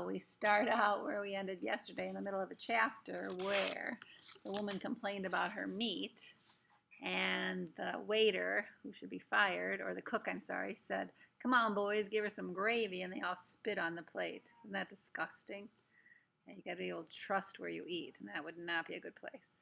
We start out where we ended yesterday in the middle of a chapter where the woman complained about her meat, and the waiter, who should be fired, or the cook, I'm sorry, said, "Come on, boys, give her some gravy," and they all spit on the plate. Isn't that disgusting? And you got to be able to trust where you eat, and that would not be a good place.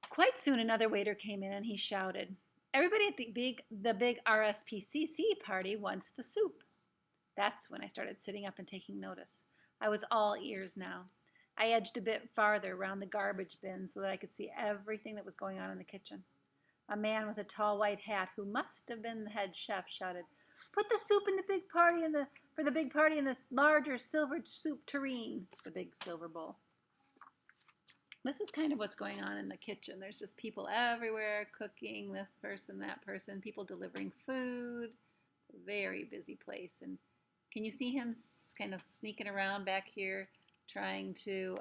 Quite soon, another waiter came in and he shouted, "Everybody at the big RSPCC party wants the soup." That's when I started sitting up and taking notice. I was all ears now. I edged a bit farther around the garbage bin so that I could see everything that was going on in the kitchen. A man with a tall white hat, who must have been the head chef, shouted, "Put the soup in the big party for the big party in this larger silver soup tureen," the big silver bowl. This is kind of what's going on in the kitchen. There's just people everywhere cooking, this person, that person, people delivering food. A very busy place. And can you see him kind of sneaking around back here, trying to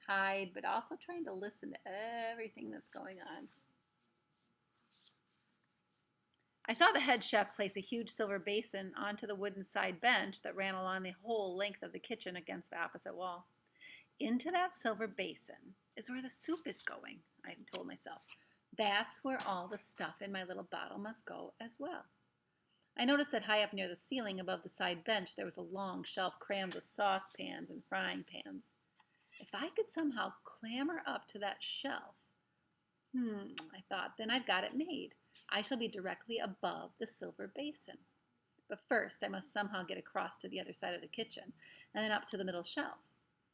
hide, but also trying to listen to everything that's going on? I saw the head chef place a huge silver basin onto the wooden side bench that ran along the whole length of the kitchen against the opposite wall. Into that silver basin is where the soup is going, I told myself. That's where all the stuff in my little bottle must go as well. I noticed that high up near the ceiling above the side bench there was a long shelf crammed with saucepans and frying pans. If I could somehow clamber up to that shelf, I thought, then I've got it made. I shall be directly above the silver basin. But first I must somehow get across to the other side of the kitchen and then up to the middle shelf.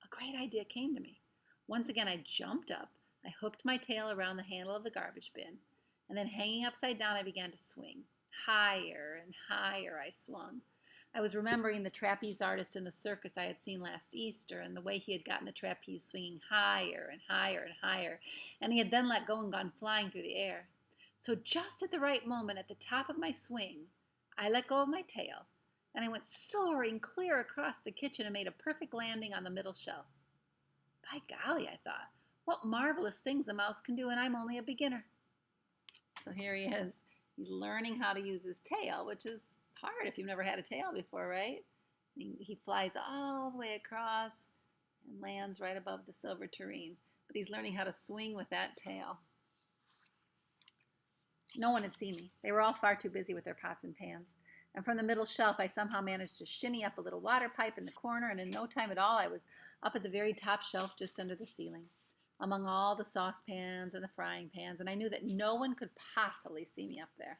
A great idea came to me. Once again I jumped up, I hooked my tail around the handle of the garbage bin, and then hanging upside down I began to swing. Higher and higher I swung. I was remembering the trapeze artist in the circus I had seen last Easter and the way he had gotten the trapeze swinging higher and higher and higher, and he had then let go and gone flying through the air. So just at the right moment, at the top of my swing, I let go of my tail, and I went soaring clear across the kitchen and made a perfect landing on the middle shelf. By golly, I thought, what marvelous things a mouse can do, and I'm only a beginner. So here he is. He's learning how to use his tail, which is hard if you've never had a tail before, right? He flies all the way across and lands right above the silver tureen. But he's learning how to swing with that tail. No one had seen me. They were all far too busy with their pots and pans. And from the middle shelf, I somehow managed to shinny up a little water pipe in the corner, and in no time at all, I was up at the very top shelf just under the ceiling, among all the saucepans and the frying pans, and I knew that no one could possibly see me up there.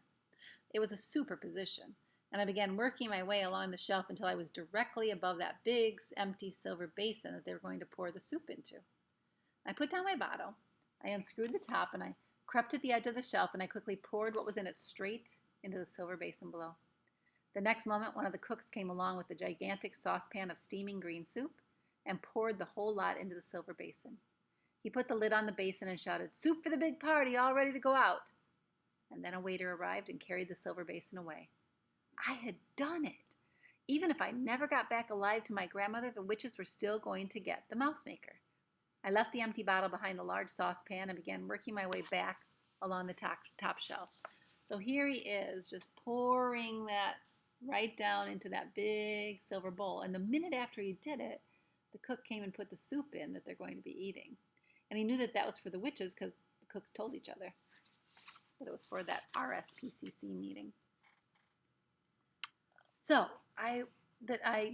It was a super position, and I began working my way along the shelf until I was directly above that big, empty silver basin that they were going to pour the soup into. I put down my bottle, I unscrewed the top, and I crept to the edge of the shelf, and I quickly poured what was in it straight into the silver basin below. The next moment, one of the cooks came along with a gigantic saucepan of steaming green soup and poured the whole lot into the silver basin. He put the lid on the basin and shouted, "Soup for the big party, all ready to go out." And then a waiter arrived and carried the silver basin away. I had done it. Even if I never got back alive to my grandmother, the witches were still going to get the mouse maker. I left the empty bottle behind the large saucepan and began working my way back along the top shelf. So here he is, just pouring that right down into that big silver bowl. And the minute after he did it, the cook came and put the soup in that they're going to be eating. And he knew that that was for the witches because the cooks told each other that it was for that RSPCC meeting. So I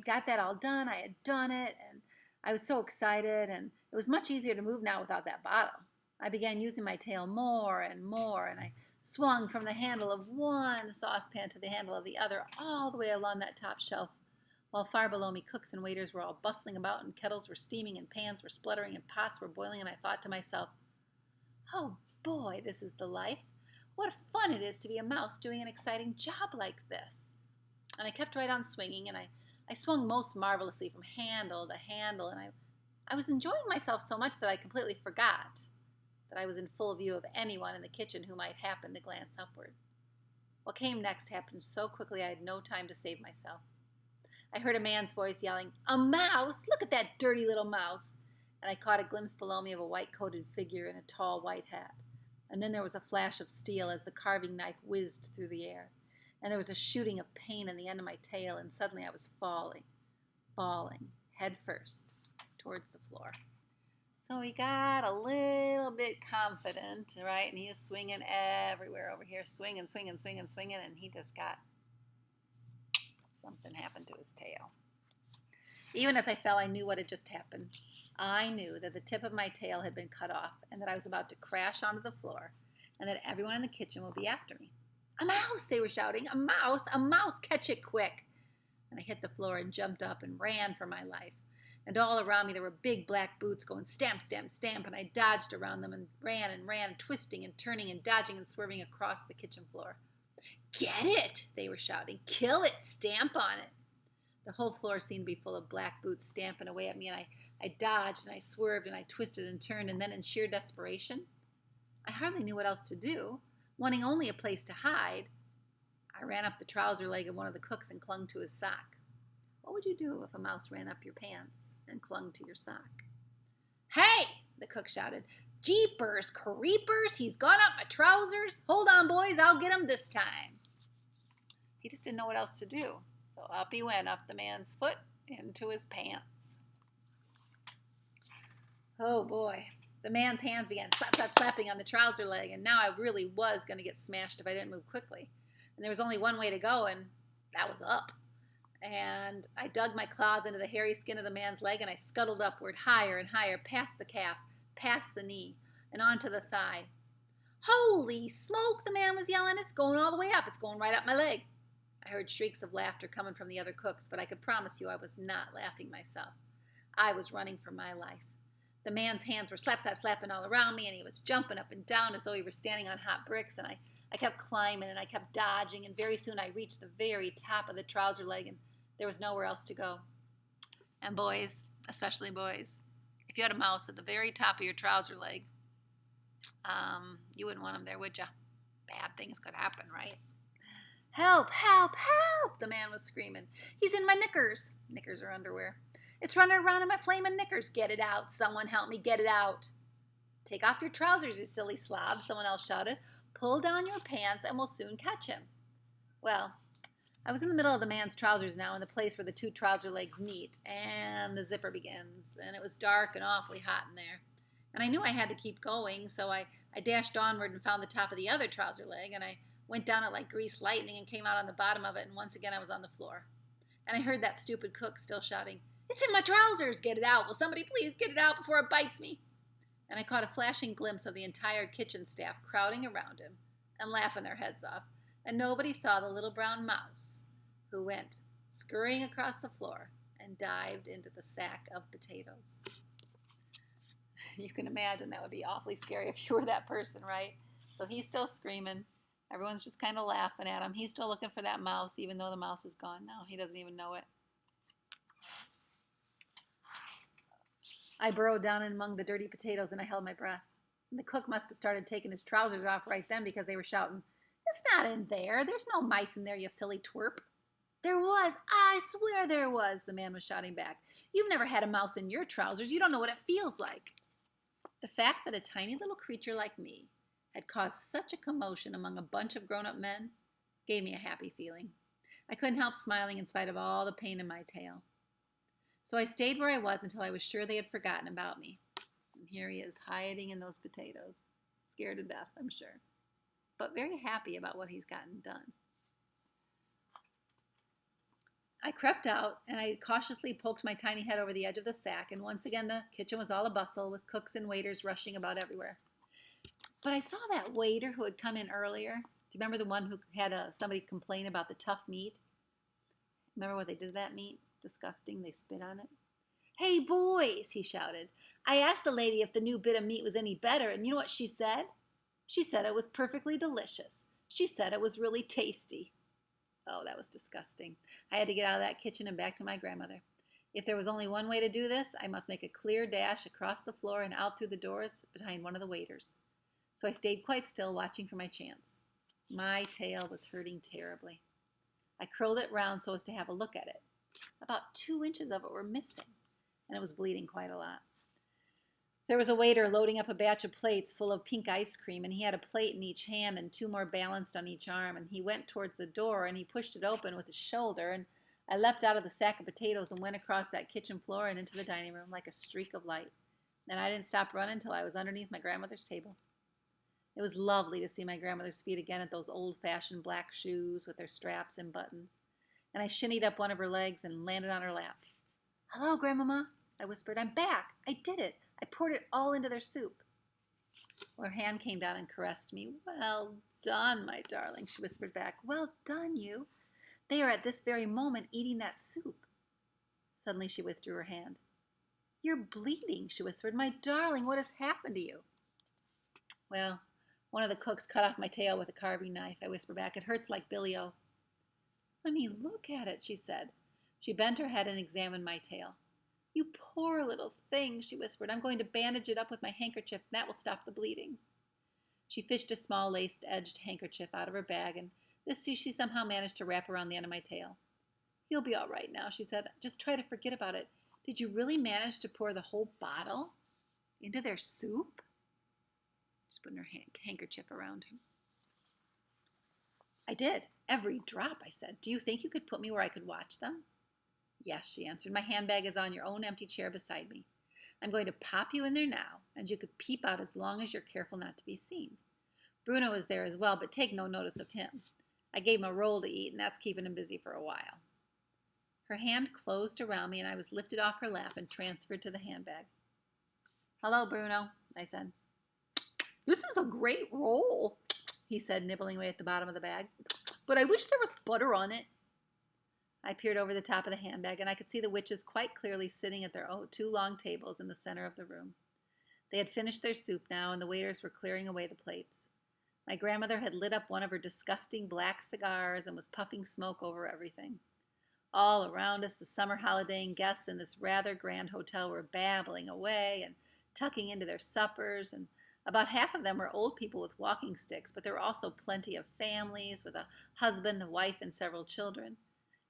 got that all done. I had done it, and I was so excited, and it was much easier to move now without that bottle. I began using my tail more and more, and I swung from the handle of one saucepan to the handle of the other, all the way along that top shelf, while far below me cooks and waiters were all bustling about, and kettles were steaming, and pans were spluttering, and pots were boiling, and I thought to myself, oh boy, this is the life. What fun it is to be a mouse doing an exciting job like this. And I kept right on swinging, and I swung most marvelously from handle to handle, and I was enjoying myself so much that I completely forgot that I was in full view of anyone in the kitchen who might happen to glance upward. What came next happened so quickly I had no time to save myself. I heard a man's voice yelling, "A mouse! Look at that dirty little mouse!" And I caught a glimpse below me of a white-coated figure in a tall white hat. And then there was a flash of steel as the carving knife whizzed through the air. and there was a shooting of pain in the end of my tail, and suddenly I was falling, head first, towards the floor. So he got a little bit confident, right? And he was swinging everywhere over here, swinging, and he just got something happened to his tail. Even as I fell, I knew what had just happened. I knew that the tip of my tail had been cut off and that I was about to crash onto the floor and that everyone in the kitchen would be after me. A mouse, they were shouting. A mouse, catch it quick. And I hit the floor and jumped up and ran for my life. And all around me there were big black boots going stamp, stamp, stamp, and I dodged around them and ran, twisting and turning and dodging and swerving across the kitchen floor. Get it, they were shouting. Kill it, stamp on it. The whole floor seemed to be full of black boots stamping away at me, and I dodged and I swerved and I twisted and turned, and then in sheer desperation, I hardly knew what else to do. Wanting only a place to hide, I ran up the trouser leg of one of the cooks and clung to his sock. What would you do if a mouse ran up your pants and clung to your sock? Hey, the cook shouted. Jeepers creepers, he's gone up my trousers. Hold on, boys, I'll get him this time. He just didn't know what else to do. So up he went, up the man's foot, into his pants. Oh boy. The man's hands began slapping on the trouser leg, and now I really was going to get smashed if I didn't move quickly. And there was only one way to go, and that was up. And I dug my claws into the hairy skin of the man's leg, and I scuttled upward, higher and higher, past the calf, past the knee, and onto the thigh. Holy smoke, the man was yelling. It's going all the way up. It's going right up my leg. I heard shrieks of laughter coming from the other cooks, but I could promise you I was not laughing myself. I was running for my life. The man's hands were slapping all around me, and he was jumping up and down as though he were standing on hot bricks, and I kept climbing, and I kept dodging, and very soon I reached the very top of the trouser leg, and there was nowhere else to go. And boys, especially boys, if you had a mouse at the very top of your trouser leg, you wouldn't want him there, would you? Bad things could happen, right? Help, help, help, the man was screaming. He's in my knickers. Knickers are underwear. It's running around in my flaming knickers. Get it out. Someone help me get it out. Take off your trousers, you silly slob, someone else shouted. Pull down your pants and we'll soon catch him. Well, I was in the middle of the man's trousers now, in the place where the two trouser legs meet, and the zipper begins, and it was dark and awfully hot in there. And I knew I had to keep going, so I dashed onward and found the top of the other trouser leg, and I went down it like greased lightning and came out on the bottom of it, and once again I was on the floor. And I heard that stupid cook still shouting, It's in my trousers! Get it out! Will somebody please get it out before it bites me? And I caught a flashing glimpse of the entire kitchen staff crowding around him and laughing their heads off, and nobody saw the little brown mouse who went scurrying across the floor and dived into the sack of potatoes. You can imagine that would be awfully scary if you were that person, right? So he's still screaming. Everyone's just kind of laughing at him. He's still looking for that mouse, even though the mouse is gone now. He doesn't even know it. I burrowed down in among the dirty potatoes and I held my breath. And the cook must have started taking his trousers off right then because they were shouting, It's not in there. There's no mice in there, you silly twerp. There was. I swear there was, the man was shouting back. You've never had a mouse in your trousers. You don't know what it feels like. The fact that a tiny little creature like me had caused such a commotion among a bunch of grown-up men gave me a happy feeling. I couldn't help smiling in spite of all the pain in my tail. So I stayed where I was until I was sure they had forgotten about me. And here he is, hiding in those potatoes, scared to death, I'm sure, but very happy about what he's gotten done. I crept out, and I cautiously poked my tiny head over the edge of the sack, and once again the kitchen was all abustle, with cooks and waiters rushing about everywhere. But I saw that waiter who had come in earlier. Do you remember the one who had somebody complain about the tough meat? Remember what they did to that meat? Disgusting. They spit on it. Hey, boys, he shouted. I asked the lady if the new bit of meat was any better, and you know what she said? She said it was perfectly delicious. She said it was really tasty. Oh, that was disgusting. I had to get out of that kitchen and back to my grandmother. If there was only one way to do this, I must make a clear dash across the floor and out through the doors behind one of the waiters. So I stayed quite still, watching for my chance. My tail was hurting terribly. I curled it round so as to have a look at it. About 2 inches of it were missing, and it was bleeding quite a lot. There was a waiter loading up a batch of plates full of pink ice cream, and he had a plate in each hand and two more balanced on each arm, and he went towards the door, and he pushed it open with his shoulder, and I leapt out of the sack of potatoes and went across that kitchen floor and into the dining room like a streak of light. And I didn't stop running until I was underneath my grandmother's table. It was lovely to see my grandmother's feet again at those old-fashioned black shoes with their straps and buttons, and I shinnied up one of her legs and landed on her lap. "Hello, Grandmama," I whispered. "I'm back. I did it. I poured it all into their soup." Well, her hand came down and caressed me. "Well done, my darling," she whispered back. "Well done, you. They are at this very moment eating that soup." Suddenly she withdrew her hand. "You're bleeding," she whispered. "My darling, what has happened to you?" "Well, one of the cooks cut off my tail with a carving knife," I whispered back. "It hurts like Billy-O." "Let me look at it," she said. She bent her head and examined my tail. "You poor little thing," she whispered. "I'm going to bandage it up with my handkerchief, and that will stop the bleeding." She fished a small lace-edged handkerchief out of her bag, and this she somehow managed to wrap around the end of my tail. "You'll be all right now," she said. "Just try to forget about it. Did you really manage to pour the whole bottle into their soup?" She's putting her handkerchief around him. "I did. Every drop," I said. "Do you think you could put me where I could watch them?" "Yes," she answered. "My handbag is on your own empty chair beside me. I'm going to pop you in there now, and you could peep out as long as you're careful not to be seen. Bruno is there as well, but take no notice of him. I gave him a roll to eat, and that's keeping him busy for a while." Her hand closed around me, and I was lifted off her lap and transferred to the handbag. "Hello, Bruno," I said. "This is a great roll," he said, nibbling away at the bottom of the bag. "But I wish there was butter on it." I peered over the top of the handbag, and I could see the witches quite clearly sitting at their two long tables in the center of the room. They had finished their soup now, and the waiters were clearing away the plates. My grandmother had lit up one of her disgusting black cigars and was puffing smoke over everything. All around us, the summer holidaying guests in this rather grand hotel were babbling away and tucking into their suppers, and about half of them were old people with walking sticks, but there were also plenty of families with a husband, a wife, and several children.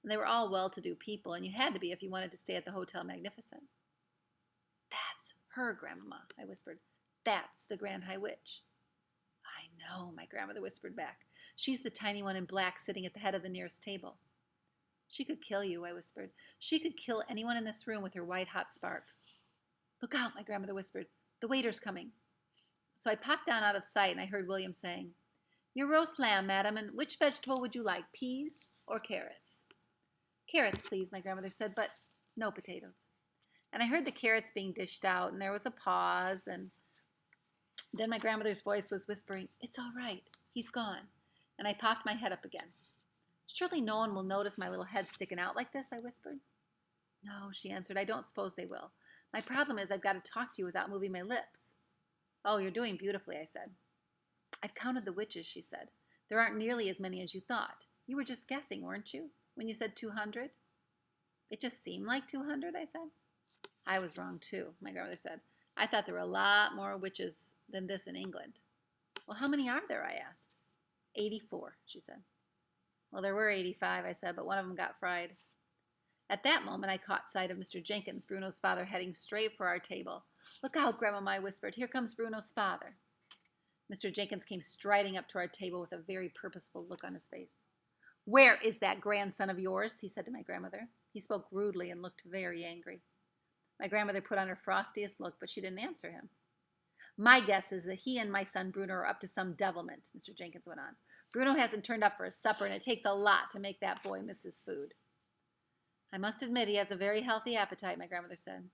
And they were all well-to-do people, and you had to be if you wanted to stay at the Hotel Magnificent. "That's her, Grandmama," I whispered. "That's the Grand High Witch." "I know," my grandmother whispered back. "She's the tiny one in black sitting at the head of the nearest table." "She could kill you," I whispered. "She could kill anyone in this room with her white hot sparks." "Look out," my grandmother whispered. "The waiter's coming." So I popped down out of sight, and I heard William saying, "Your roast lamb, madam, and which vegetable would you like, peas or carrots?" "Carrots, please," my grandmother said, "but no potatoes." And I heard the carrots being dished out, and there was a pause, and then my grandmother's voice was whispering, "It's all right. He's gone." And I popped my head up again. "Surely no one will notice my little head sticking out like this," I whispered. "No," she answered. "I don't suppose they will. My problem is I've got to talk to you without moving my lips." "Oh, you're doing beautifully," I said. "I've counted the witches," she said. "There aren't nearly as many as you thought. You were just guessing, weren't you, when you said 200? "It just seemed like 200, I said. "I was wrong, too," my grandmother said. "I thought there were a lot more witches than this in England." "Well, how many are there?" I asked. 84, she said. "Well, there were 85, I said, but one of them got fried." At that moment, I caught sight of Mr. Jenkins, Bruno's father, heading straight for our table. "Look out, Grandmama," I whispered. "Here comes Bruno's father." Mr. Jenkins came striding up to our table with a very purposeful look on his face. "Where is that grandson of yours?" he said to my grandmother. He spoke rudely and looked very angry. My grandmother put on her frostiest look, but she didn't answer him. "My guess is that he and my son Bruno are up to some devilment," Mr. Jenkins went on. "Bruno hasn't turned up for his supper, and it takes a lot to make that boy miss his food." "I must admit he has a very healthy appetite," my grandmother said.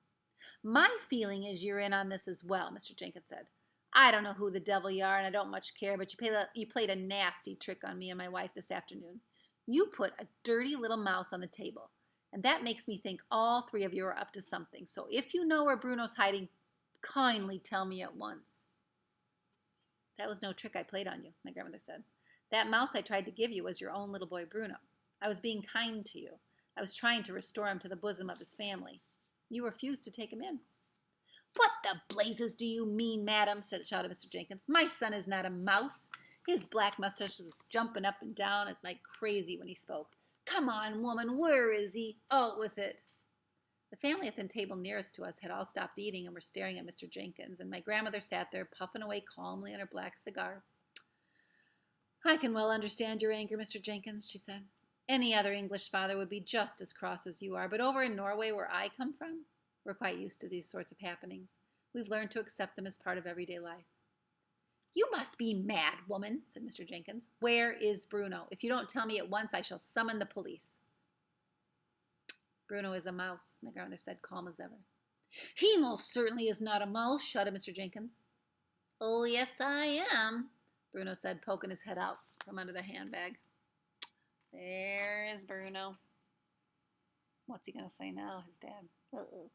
"My feeling is you're in on this as well," Mr. Jenkins said. "I don't know who the devil you are, and I don't much care, but you played a nasty trick on me and my wife this afternoon. You put a dirty little mouse on the table, and that makes me think all three of you are up to something. So if you know where Bruno's hiding, kindly tell me at once." "That was no trick I played on you," my grandmother said. "That mouse I tried to give you was your own little boy Bruno. I was being kind to you. I was trying to restore him to the bosom of his family. You refused to take him in." "What the blazes do you mean, madam?" shouted Mr. Jenkins. "My son is not a mouse." His black mustache was jumping up and down like crazy when he spoke. "Come on, woman, where is he? Out with it." The family at the table nearest to us had all stopped eating and were staring at Mr. Jenkins, and my grandmother sat there puffing away calmly on her black cigar. "I can well understand your anger, Mr. Jenkins," she said. "Any other English father would be just as cross as you are, but over in Norway, where I come from, we're quite used to these sorts of happenings. We've learned to accept them as part of everyday life." "You must be mad, woman," said Mr. Jenkins. "Where is Bruno? If you don't tell me at once, I shall summon the police." "Bruno is a mouse," my grandmother said, calm as ever. "He most certainly is not a mouse," shouted Mr. Jenkins. "Oh, yes, I am," Bruno said, poking his head out from under the handbag. "There is Bruno." What's he going to say now, his dad? Uh-oh.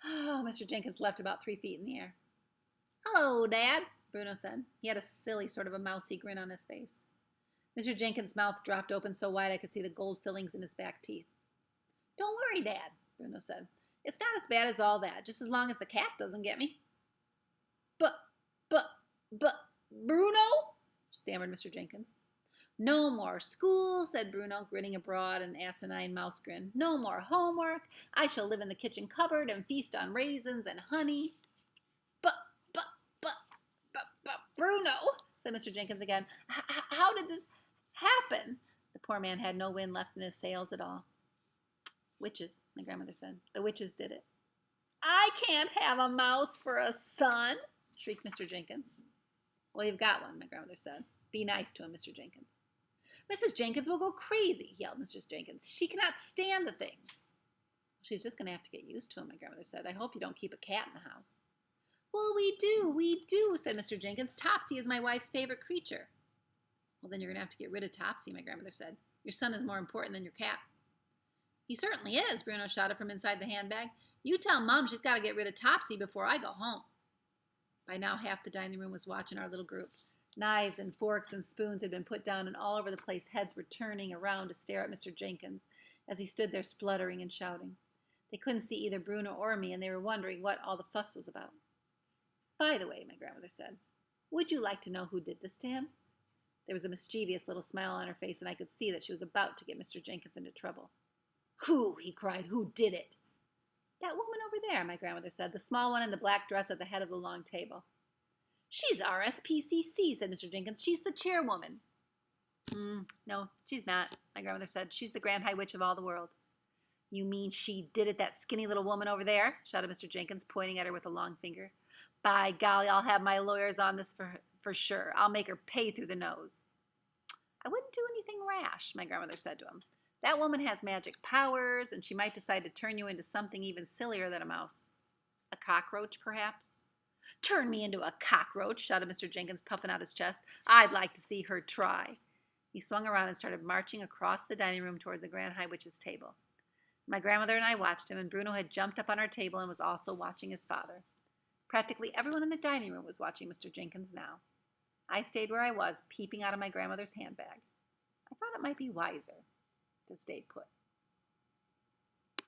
Oh, Mr. Jenkins leapt about 3 feet in the air. "Hello, Dad," Bruno said. He had a silly sort of a mousy grin on his face. Mr. Jenkins' mouth dropped open so wide I could see the gold fillings in his back teeth. "Don't worry, Dad," Bruno said. "It's not as bad as all that, just as long as the cat doesn't get me." But, Bruno?" stammered Mr. Jenkins. "No more school," said Bruno, grinning a broad and asinine mouse grin. "No more homework. I shall live in the kitchen cupboard and feast on raisins and honey." But, Bruno," said Mr. Jenkins again. "How did this happen?" The poor man had no wind left in his sails at all. "Witches," my grandmother said. "The witches did it." "I can't have a mouse for a son," shrieked Mr. Jenkins. "Well, you've got one," my grandmother said. "Be nice to him, Mr. Jenkins." "Mrs. Jenkins will go crazy," yelled Mr. Jenkins. "She cannot stand the things." "She's just going to have to get used to him," my grandmother said. "I hope you don't keep a cat in the house." "Well, we do," said Mr. Jenkins. "Topsy is my wife's favorite creature." "Well, then you're going to have to get rid of Topsy," my grandmother said. "Your son is more important than your cat." "He certainly is," Bruno shouted from inside the handbag. "You tell Mom she's got to get rid of Topsy before I go home." By now, half the dining room was watching our little group. Knives and forks and spoons had been put down, and all over the place heads were turning around to stare at Mr. Jenkins as he stood there spluttering and shouting. They couldn't see either Bruno or me, and they were wondering what all the fuss was about. "By the way," my grandmother said, "would you like to know who did this to him?" There was a mischievous little smile on her face, and I could see that she was about to get Mr. Jenkins into trouble. "Who?" he cried. "Who did it?" "That woman over there," my grandmother said, "the small one in the black dress at the head of the long table." "She's RSPCC," said Mr. Jenkins. "She's the chairwoman." No, she's not," my grandmother said. "She's the Grand High Witch of all the world." "You mean she did it, that skinny little woman over there?" shouted Mr. Jenkins, pointing at her with a long finger. "By golly, I'll have my lawyers on this for sure. I'll make her pay through the nose." "I wouldn't do anything rash," my grandmother said to him. "That woman has magic powers, and she might decide to turn you into something even sillier than a mouse. A cockroach, perhaps." "Turn me into a cockroach," shouted Mr. Jenkins, puffing out his chest. "I'd like to see her try." He swung around and started marching across the dining room toward the Grand High Witch's table. My grandmother and I watched him, and Bruno had jumped up on our table and was also watching his father. Practically everyone in the dining room was watching Mr. Jenkins now. I stayed where I was, peeping out of my grandmother's handbag. I thought it might be wiser to stay put.